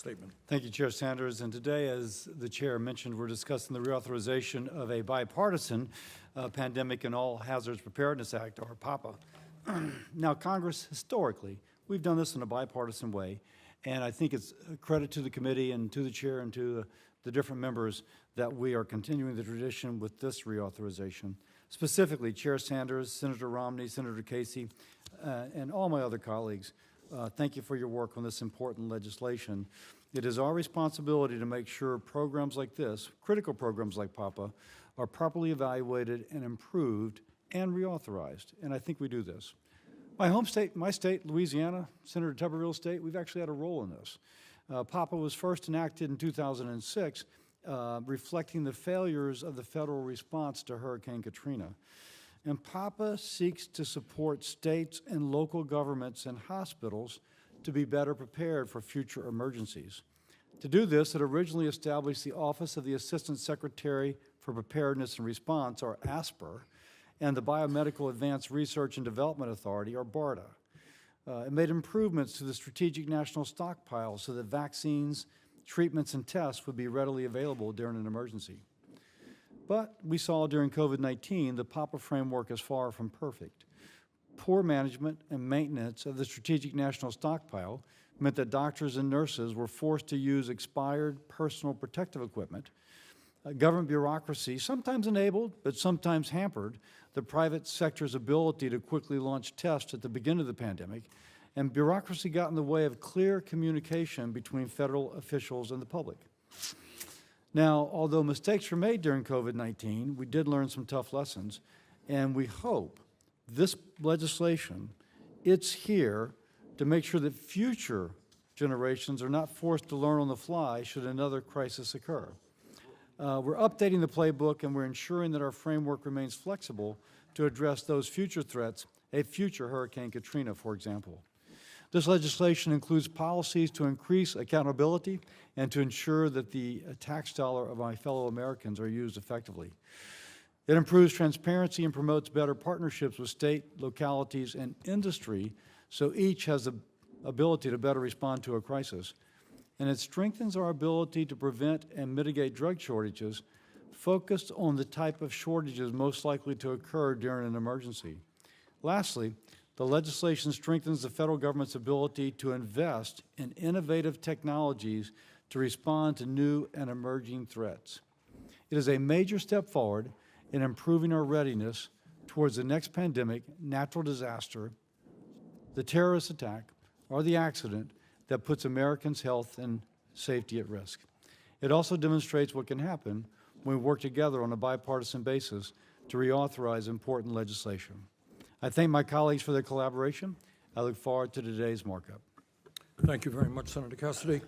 statement. Thank you, Chair Sanders. And today, as the Chair mentioned, we're discussing the reauthorization of a bipartisan Pandemic and All Hazards Preparedness Act, or PAPA. Now, Congress, historically, we've done this in a bipartisan way, and I think it's a credit to the committee and to the Chair and to the different members that we are continuing the tradition with this reauthorization. Specifically, Chair Sanders, Senator Romney, Senator Casey, and all my other colleagues, thank you for your work on this important legislation. It is our responsibility to make sure programs like this, critical programs like PAPA, are properly evaluated and improved and reauthorized, and I think we do this. My home state, my state, Louisiana, Senator Tuberville's state, we've actually had a role in this. PAPA was first enacted in 2006, reflecting the failures of the federal response to Hurricane Katrina. And PAPA seeks to support states and local governments and hospitals to be better prepared for future emergencies. To do this, it originally established the Office of the Assistant Secretary for Preparedness and Response, or ASPR, and the Biomedical Advanced Research and Development Authority, or BARDA. It made improvements to the Strategic National Stockpile so that vaccines, treatments, and tests would be readily available during an emergency. But we saw during COVID-19 the PAPA framework is far from perfect. Poor management and maintenance of the Strategic National Stockpile meant that doctors and nurses were forced to use expired personal protective equipment. Government bureaucracy sometimes enabled, but sometimes hampered, the private sector's ability to quickly launch tests at the beginning of the pandemic, and bureaucracy got in the way of clear communication between federal officials and the public. Now, although mistakes were made during COVID-19, we did learn some tough lessons, and we hope this legislation, it's here to make sure that future generations are not forced to learn on the fly should another crisis occur. We're updating the playbook, and we're ensuring that our framework remains flexible to address those future threats, a future Hurricane Katrina, for example. This legislation includes policies to increase accountability and to ensure that the tax dollar of my fellow Americans are used effectively. It improves transparency and promotes better partnerships with state, localities, and industry so each has the ability to better respond to a crisis. And it strengthens our ability to prevent and mitigate drug shortages focused on the type of shortages most likely to occur during an emergency. Lastly, the legislation strengthens the federal government's ability to invest in innovative technologies to respond to new and emerging threats. It is a major step forward in improving our readiness towards the next pandemic, natural disaster, the terrorist attack, or the accident that puts Americans' health and safety at risk. It also demonstrates what can happen when we work together on a bipartisan basis to reauthorize important legislation. I thank my colleagues for their collaboration. I look forward to today's markup. Thank you very much, Senator Cassidy.